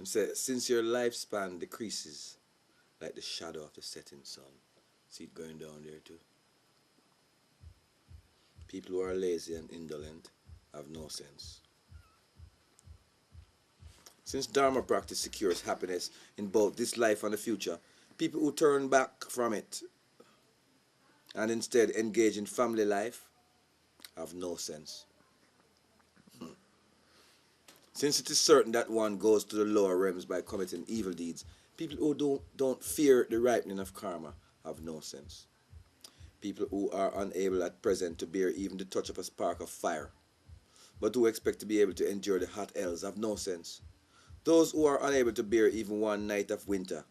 And say, since your lifespan decreases like the shadow of the setting sun. See it going down there too. People who are lazy and indolent have no sense. Since Dharma practice secures happiness in both this life and the future, people who turn back from it and instead engage in family life have no sense. Since it is certain that one goes to the lower realms by committing evil deeds, people who don't fear the ripening of karma have no sense. People who are unable at present to bear even the touch of a spark of fire, but who expect to be able to endure the hot hells have no sense. Those who are unable to bear even one night of winter,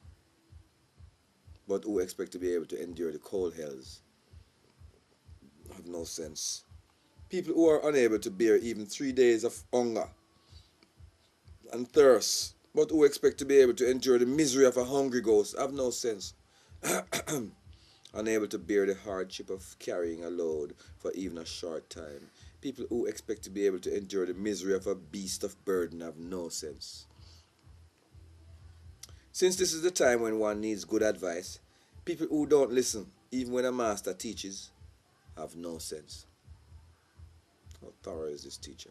but who expect to be able to endure the cold hells have no sense. People who are unable to bear even 3 days of hunger and thirst, but who expect to be able to endure the misery of a hungry ghost have no sense. Unable to bear the hardship of carrying a load for even a short time. People who expect to be able to endure the misery of a beast of burden have no sense. Since this is the time when one needs good advice, people who don't listen, even when a master teaches, have no sense. How thorough is this teacher?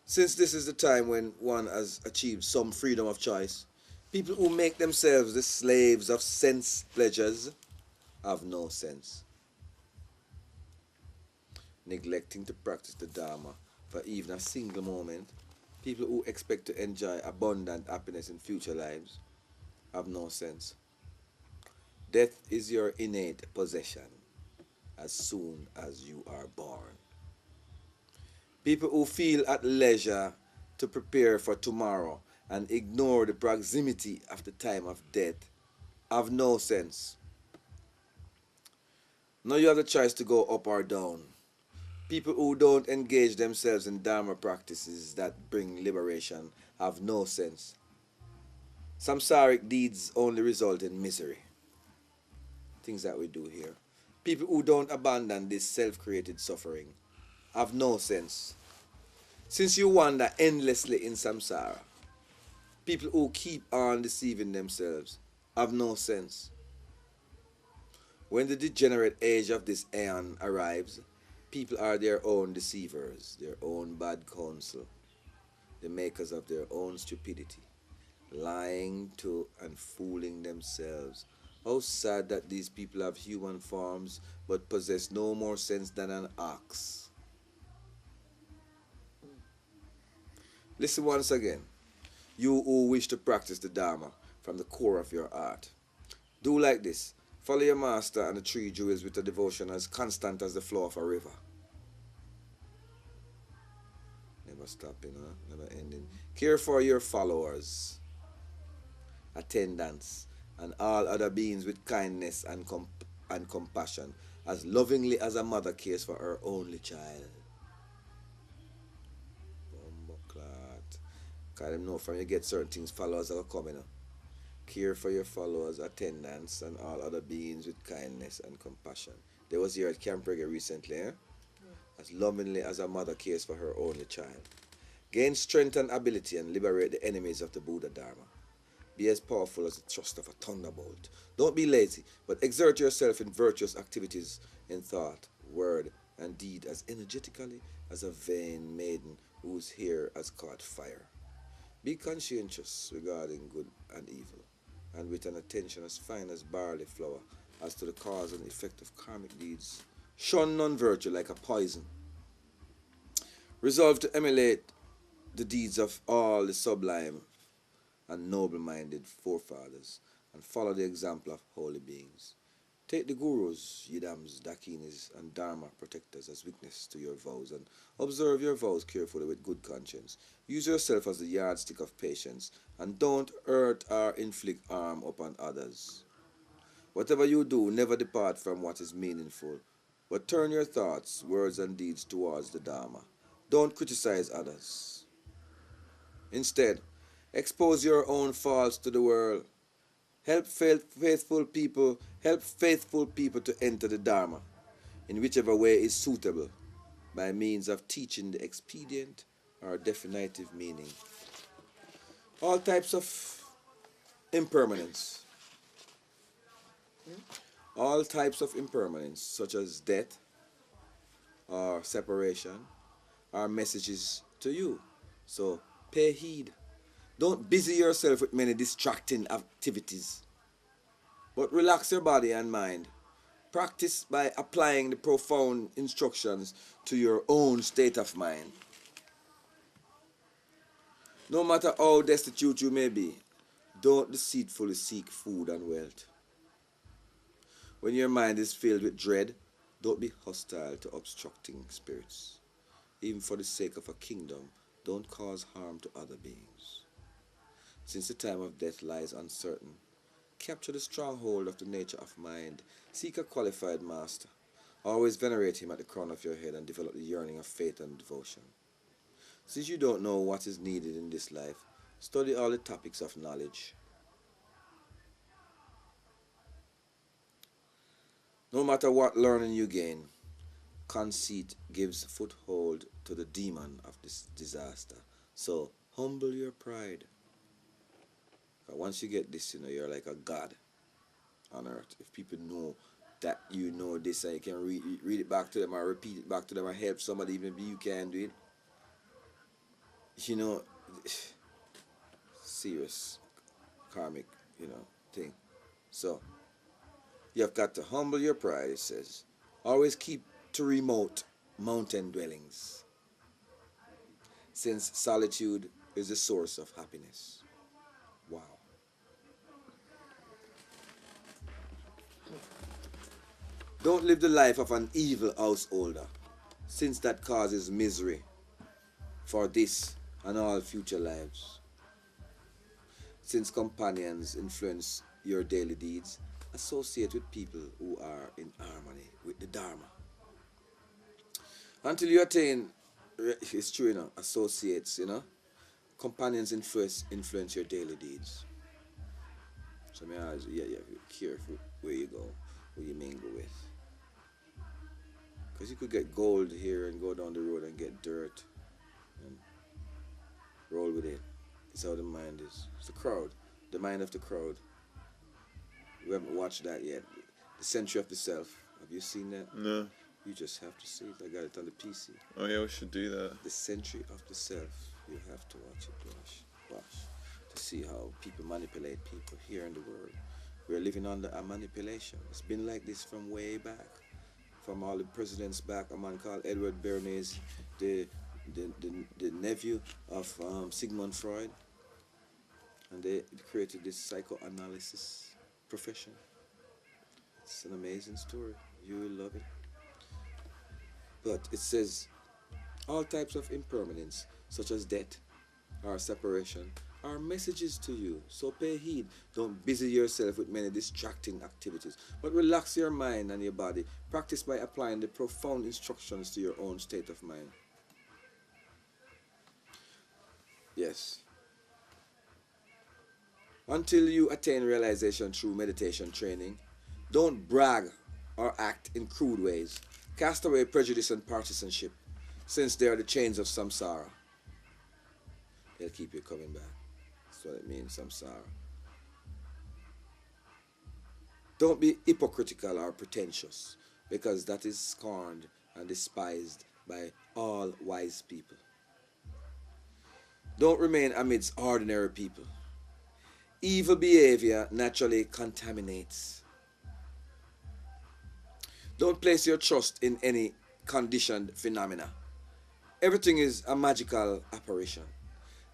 Since this is the time when one has achieved some freedom of choice, people who make themselves the slaves of sense pleasures have no sense. Neglecting to practice the Dharma for even a single moment, people who expect to enjoy abundant happiness in future lives have no sense. Death is your innate possession as soon as you are born. People who feel at leisure to prepare for tomorrow and ignore the proximity of the time of death have no sense. Now you have the choice to go up or down. People who don't engage themselves in Dharma practices that bring liberation have no sense. Samsaric deeds only result in misery. Things that we do here. People who don't abandon this self-created suffering have no sense. Since you wander endlessly in samsara, people who keep on deceiving themselves have no sense. When the degenerate age of this aeon arrives, people are their own deceivers, their own bad counsel, the makers of their own stupidity, lying to and fooling themselves. How sad that these people have human forms but possess no more sense than an ox. Listen once again, you who wish to practice the Dharma from the core of your heart. Do like this. Follow your master and the three jewels with a devotion as constant as the flow of a river. Never stopping, never ending. Care for your followers, attendants, and all other beings with kindness and compassion, as lovingly as a mother cares for her only child. Because them know from you get certain things, followers are coming up. Care for your followers, attendants, and all other beings with kindness and compassion. There was here at Camp Reggae recently, as lovingly as a mother cares for her only child. Gain strength and ability and liberate the enemies of the Buddha Dharma. Be as powerful as the thrust of a thunderbolt. Don't be lazy, but exert yourself in virtuous activities in thought, word, and deed as energetically as a vain maiden whose hair has caught fire. Be conscientious regarding good and evil, and with an attention as fine as barley flour as to the cause and effect of karmic deeds. Shun non-virtue like a poison. Resolve to emulate the deeds of all the sublime and noble-minded forefathers, and follow the example of holy beings. Take the gurus, yidams, dakinis, and dharma protectors as witness to your vows, and observe your vows carefully with good conscience. Use yourself as the yardstick of patience, and don't hurt or inflict harm upon others. Whatever you do, never depart from what is meaningful, but turn your thoughts, words, and deeds towards the Dharma. Don't criticize others. Instead, expose your own faults to the world. Help faithful people to enter the Dharma in whichever way is suitable, by means of teaching the expedient or definitive meaning All types of impermanence. All types of impermanence, such as death or separation, are messages to you. So pay heed. Don't busy yourself with many distracting activities, but relax your body and mind. Practice by applying the profound instructions to your own state of mind. No matter how destitute you may be, don't deceitfully seek food and wealth. When your mind is filled with dread, don't be hostile to obstructing spirits. Even for the sake of a kingdom, don't cause harm to other beings. Since the time of death lies uncertain, capture the stronghold of the nature of mind. Seek a qualified master. Always venerate him at the crown of your head and develop the yearning of faith and devotion. Since you don't know what is needed in this life, study all the topics of knowledge. No matter what learning you gain, conceit gives foothold to the demon of this disaster. So humble your pride. Once you get this, you're like a god on earth. If people know that you know this and you can read it back to them or repeat it back to them or help somebody, maybe you can do it. Serious karmic, thing. So you have got to humble your pride, it says. Always keep to remote mountain dwellings, since solitude is the source of happiness. Wow. Don't live the life of an evil householder, since that causes misery for this and all future lives. Since companions influence your daily deeds, associate with people who are in harmony with the Dharma. Until you attain, it's true, associates, companions influence your daily deeds. So you be careful where you go, who you mingle with. Because you could get gold here and go down the road and get dirt and roll with it. It's how the mind is. It's the crowd, the mind of the crowd. We haven't watched that yet. The Century of the Self. Have you seen that? No. You just have to see it. I got it on the PC. Oh yeah, we should do that. The Century of the Self. You have to watch it, watch. To see how people manipulate people here in the world. We're living under a manipulation. It's been like this from way back. From all the presidents back. A man called Edward Bernays, the nephew of Sigmund Freud. And they created this psychoanalysis profession. It's an amazing story. You will love it. But it says, all types of impermanence, such as death or separation, are messages to you. So pay heed. Don't busy yourself with many distracting activities, but relax your mind and your body. Practice by applying the profound instructions to your own state of mind. Yes. Until you attain realization through meditation training, don't brag or act in crude ways. Cast away prejudice and partisanship, since they are the chains of samsara. They'll keep you coming back. That's what it means, samsara. Don't be hypocritical or pretentious, because that is scorned and despised by all wise people. Don't remain amidst ordinary people. Evil behavior naturally contaminates. Don't place your trust in any conditioned phenomena. Everything is a magical apparition.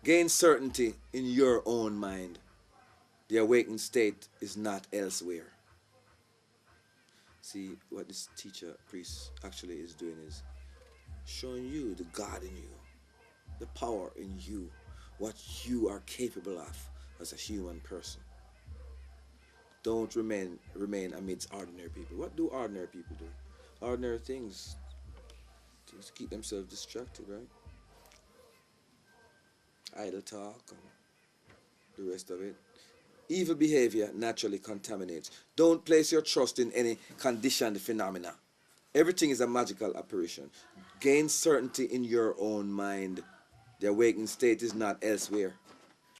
Gain certainty in your own mind. The awakened state is not elsewhere. See, what this teacher, priest, actually is doing is showing you the God in you, the power in you, what you are capable of as a human person. Don't remain amidst ordinary people. What do ordinary people do? Ordinary things to keep themselves distracted, right? Idle talk and the rest of it. Evil behavior naturally contaminates. Don't place your trust in any conditioned phenomena. Everything is a magical apparition. Gain certainty in your own mind. The awakened state is not elsewhere.